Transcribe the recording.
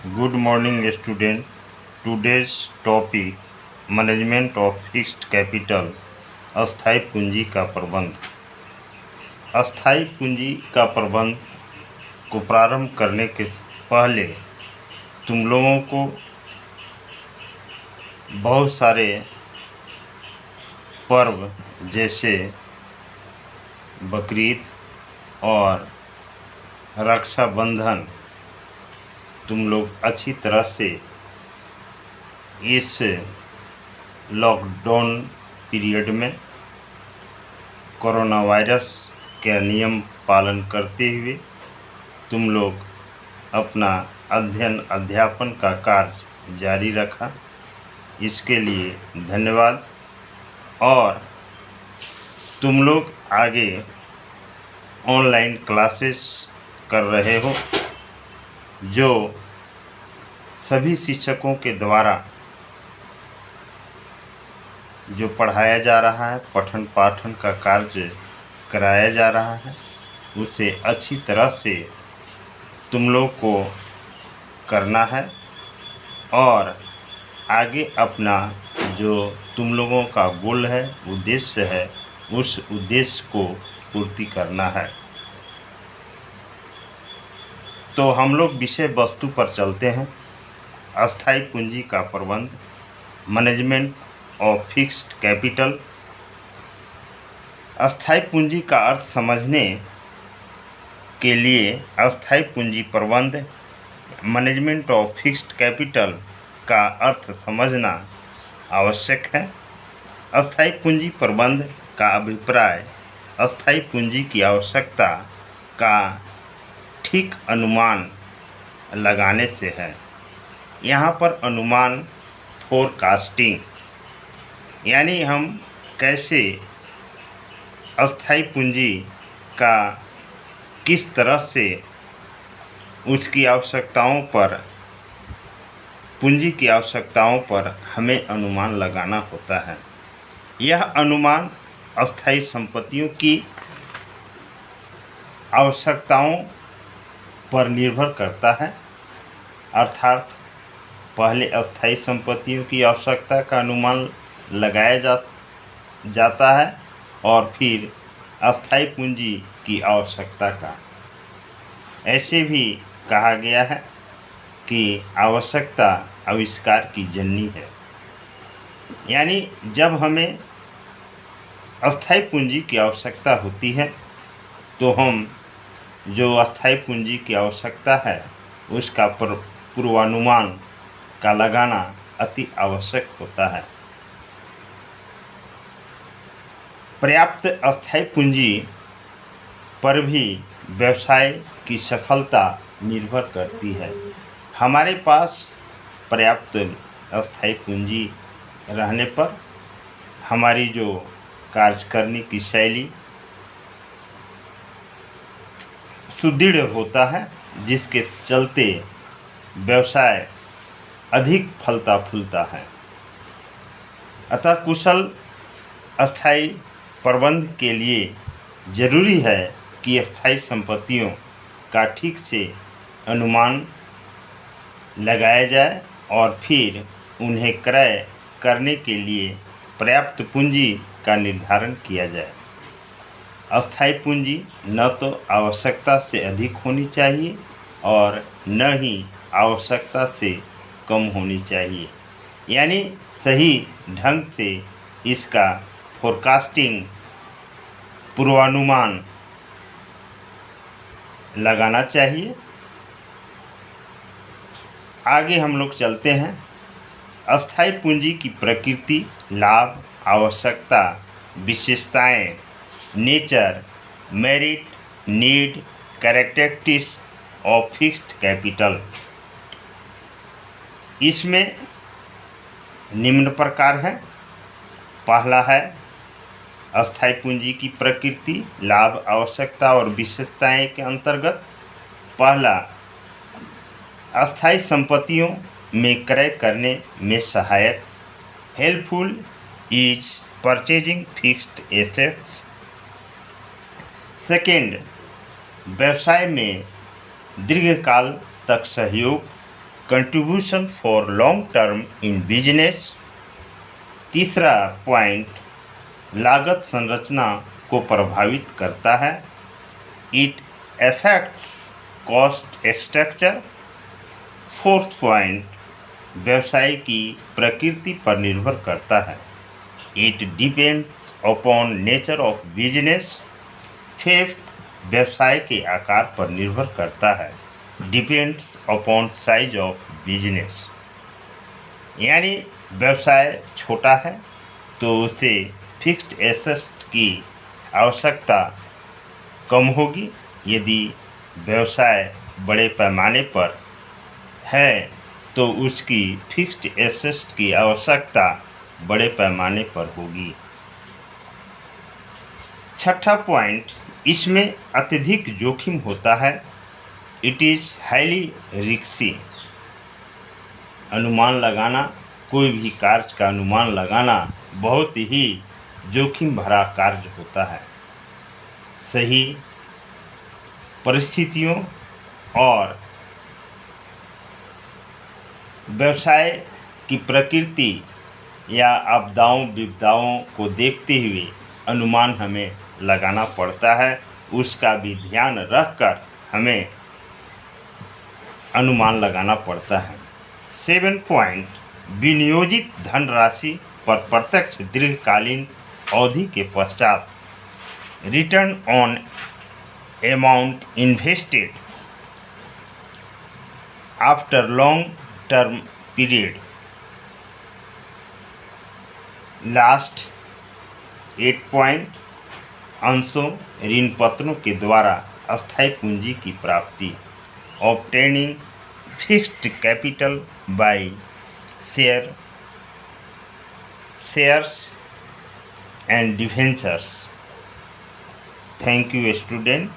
Good morning, student. Today's topic management of fixed capital, अस्थाई पूंजी का प्रबंध। अस्थाई पूंजी का प्रबंध को प्रारंभ करने के पहले तुम लोगों को बहुत सारे पर्व जैसे बकरीद और रक्षाबंधन तुम लोग अच्छी तरह से इस लॉकडाउन पीरियड में कोरोना वायरस के नियम पालन करते हुए तुम लोग अपना अध्ययन अध्यापन का कार्य जारी रखा। इसके लिए धन्यवाद। और तुम लोग आगे ऑनलाइन क्लासेस कर रहे हो जो सभी शिक्षकों के द्वारा जो पढ़ाया जा रहा है, पठन पाठन का कार्य कराया जा रहा है, उसे अच्छी तरह से तुम लोग को करना है और आगे अपना जो तुम लोगों का गोल है, उद्देश्य है, उस उद्देश्य को पूर्ति करना है। तो हम लोग विषय वस्तु पर चलते हैं। अस्थाई पूंजी का प्रबंध, मैनेजमेंट ऑफ फिक्स्ड कैपिटल। अस्थाई पूंजी का अर्थ समझने के लिए अस्थाई पूंजी प्रबंध, मैनेजमेंट ऑफ फिक्स्ड कैपिटल का अर्थ समझना आवश्यक है। अस्थाई पूंजी प्रबंध का अभिप्राय अस्थाई पूंजी की आवश्यकता का ठीक अनुमान लगाने से है। यहाँ पर अनुमान फोरकास्टिंग, यानी हम कैसे अस्थाई पूंजी का किस तरह से उसकी आवश्यकताओं पर, पूंजी की आवश्यकताओं पर हमें अनुमान लगाना होता है। यह अनुमान अस्थाई संपत्तियों की आवश्यकताओं पर निर्भर करता है। अर्थात पहले अस्थाई संपत्तियों की आवश्यकता का अनुमान लगाया जाता है और फिर अस्थाई पूंजी की आवश्यकता का। ऐसे भी कहा गया है कि आवश्यकता आविष्कार की जननी है। यानी जब हमें अस्थाई पूंजी की आवश्यकता होती है तो हम जो अस्थाई पूंजी की आवश्यकता है उसका पूर्वानुमान का लगाना अति आवश्यक होता है। पर्याप्त अस्थाई पूंजी पर भी व्यवसाय की सफलता निर्भर करती है। हमारे पास पर्याप्त अस्थाई पूंजी रहने पर हमारी जो कार्य करने की शैली सुदृढ़ होता है, जिसके चलते व्यवसाय अधिक फलता फूलता है। अतः कुशल अस्थाई प्रबंध के लिए जरूरी है कि अस्थाई संपत्तियों का ठीक से अनुमान लगाया जाए और फिर उन्हें क्रय करने के लिए पर्याप्त पूंजी का निर्धारण किया जाए। अस्थाई पूंजी न तो आवश्यकता से अधिक होनी चाहिए और न ही आवश्यकता से कम होनी चाहिए। यानी सही ढंग से इसका फोरकास्टिंग, पूर्वानुमान लगाना चाहिए। आगे हम लोग चलते हैं। अस्थाई पूंजी की प्रकृति, लाभ, आवश्यकता, विशेषताएं, nature, merit, need, characteristics of fixed capital. इसमें निम्न प्रकार है। पहला है अस्थाई पूंजी की प्रकृति, लाभ, आवश्यकता और विशेषताएं के अंतर्गत पहला, अस्थाई संपत्तियों में क्रय करने में सहायक, helpful is purchasing fixed assets. Second, व्यवसाय में दीर्घकाल तक सहयोग contribution for long term in business. तीसरा पॉइंट, लागत संरचना को प्रभावित करता है। It affects cost structure. Fourth point, व्यवसाय की प्रकृति पर निर्भर करता है। It depends upon nature of business. Fifth, व्यवसाय के आकार पर निर्भर करता है। Depends upon size of business. यानी व्यवसाय छोटा है तो उसे फिक्स्ड एसेट की आवश्यकता कम होगी। यदि व्यवसाय बड़े पैमाने पर है तो उसकी फिक्स्ड एसेट की आवश्यकता बड़े पैमाने पर होगी। छठा पॉइंट, इसमें अत्यधिक जोखिम होता है। It is highly risky. अनुमान लगाना, कोई भी कार्य का अनुमान लगाना बहुत ही जोखिम भरा कार्य होता है। सही परिस्थितियों और व्यवसाय की प्रकृति या आपदाओं विपदाओं को देखते हुए अनुमान हमें लगाना पड़ता है। उसका भी ध्यान रखकर हमें अनुमान लगाना पड़ता है। 7 पॉइंट, विनियोजित धनराशि पर प्रत्यक्ष दीर्घकालीन अवधि के पश्चात return on amount invested after long term period. Last 8 point, अंशों ऋण पत्रों के द्वारा अस्थायी पूंजी की प्राप्ति। Obtaining fixed capital by shares and debentures. Thank you student.